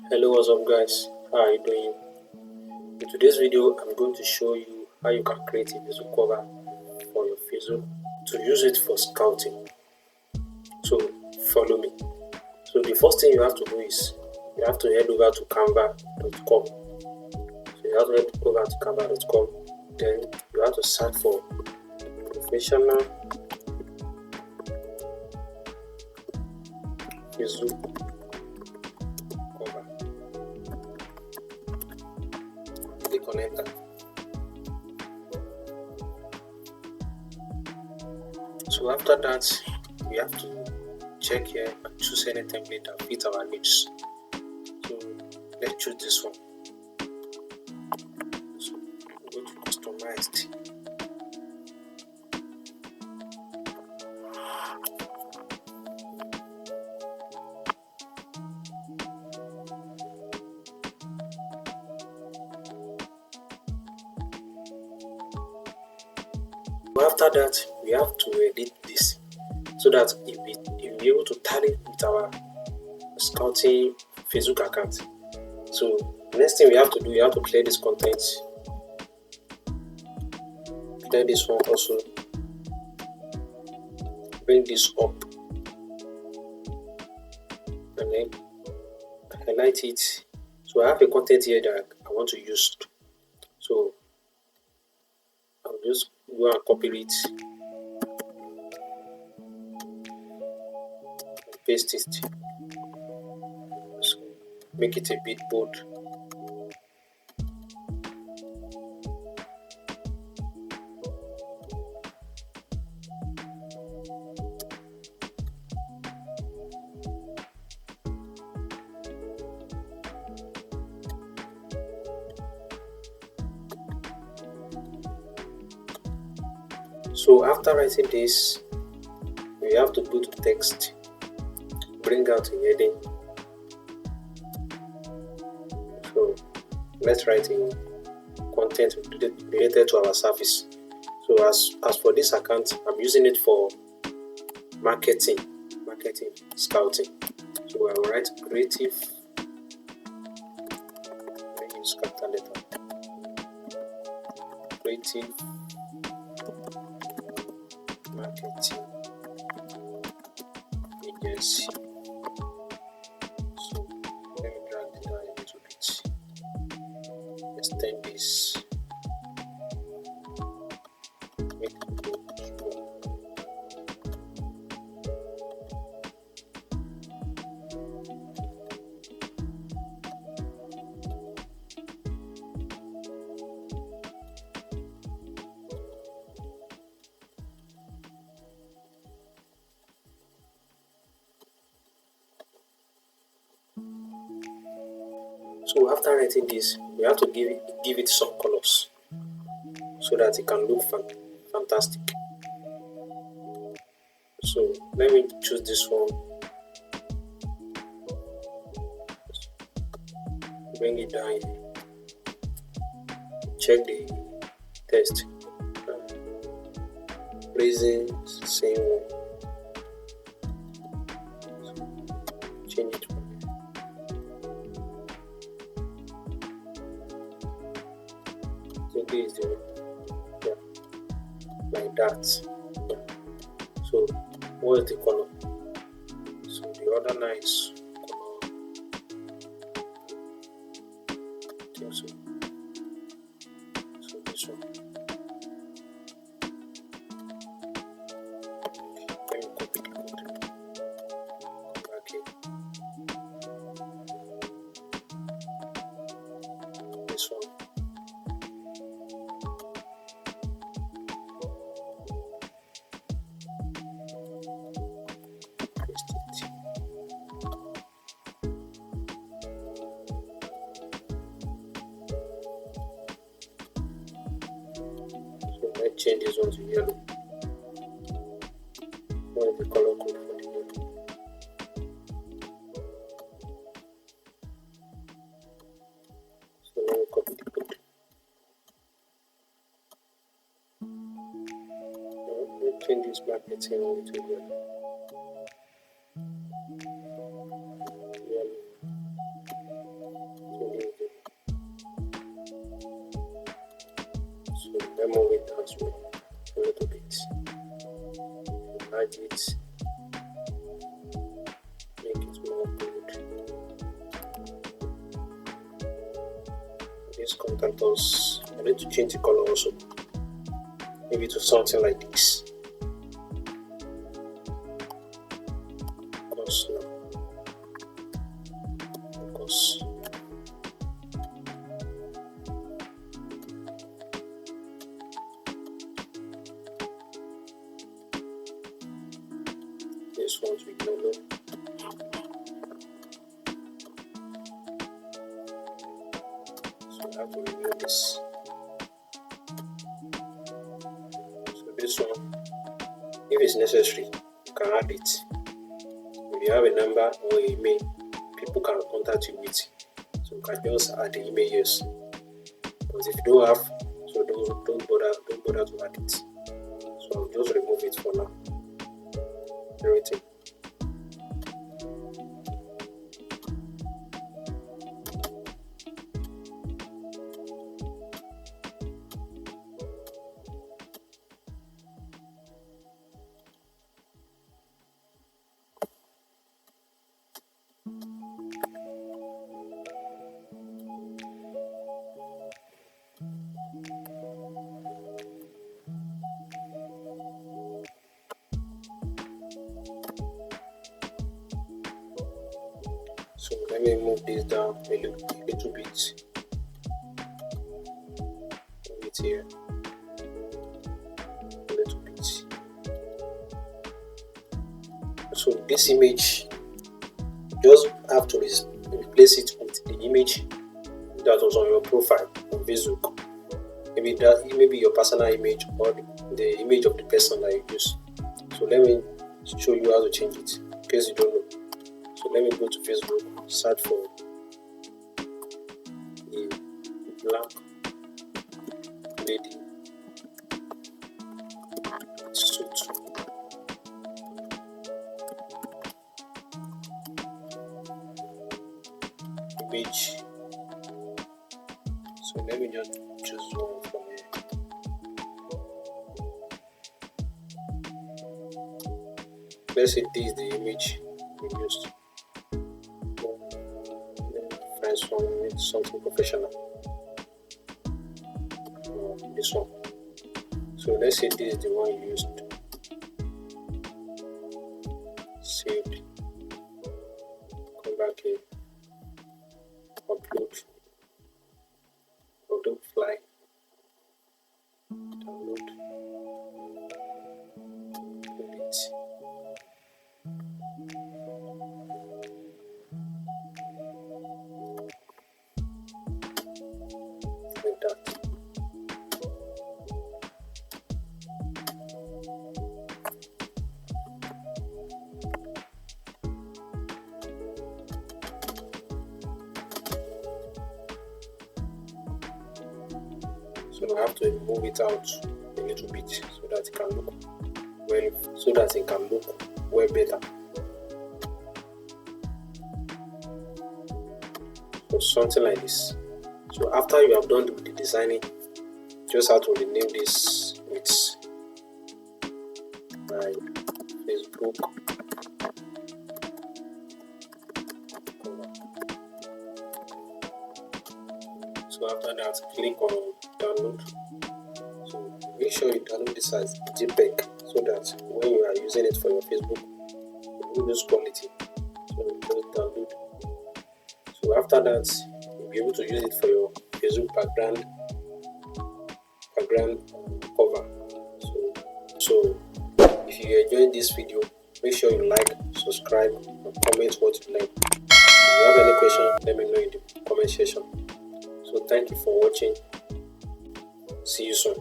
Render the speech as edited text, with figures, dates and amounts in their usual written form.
Hello, what's up guys? How are you doing? In today's video, I'm going to show you how you can create a visual cover for your Facebook to use it for scouting. So follow me. So the first thing you have to do is you have to head over to canva.com. So you have to head over to canva.com. Then you have to search for professional visual cover. Click on enter. So after that, we have to check here and choose any template that fits our needs. So let's choose this one. So go to customized. After that, we have to edit this so that it will be able to tally with our scouting Facebook account. So next thing we have to do, we have to clear this content, clear this one also, bring this up, and then highlight it. So I have a content here that I want to use, so I'll just go and copy it and paste it. So make it a bit bold. So after writing this, we have to go to text, bring out a heading. So let's write in content related to our service. So as for this account, I'm using it for marketing, scouting. So I will write creative, use capital letter, creative marketing agency. So let me drag it down a little bit. Extend this. Make it small. So after writing this, we have to give it some colors so that it can look fantastic. So let me choose this one, bring it down here, check the text, raising same one, change it from here. So this is the one, yeah, like that. Yeah. So what is the color? So the other nice color, I think so. So this one. Let me copy the code. Come back here. This one. Paste it. So let's change this one to yellow. What is the color code for the yellow? So let me copy the code. Now, let's change this marketing only to yellow. Yellow. hide it, make it more bold. This contact us. I need to change the color also, maybe to something like this. Because this one's with yellow. So I have to remove this. So this one, if it's necessary, you can add it. If you have a number or email people can contact you with, so you can just add the email, yes. But if you don't have, so don't bother to add it. So I'll just remove it for now. Everything. So let me move this down a little bit. Move it here a little bit. So this image, just have to replace it with the image that was on your profile on Facebook. Maybe your personal image or the image of the person that you use. So let me show you how to change it in case you don't know. So let me go to Facebook, search for the black lady suit. Image. So let me just choose one from here. Let's say this is the image we used. One with something professional. This one. So let's say this is the one you used. Saved. Come back here. Upload. Fly. Download. Delete. So I have to move it out a little bit so that it can look well better. So something like this. So after you have done the designing, just have to rename this with my Facebook cover. So after that, click on download. So make sure you download this as JPEG so that when you are using it for your Facebook, it will lose quality. So just download. So after that, you'll be able to use it for your Facebook background cover. So if you enjoyed this video, make sure you like, subscribe, and comment what you like. If you have any question, let me know in the comment section. So thank you for watching. See you soon.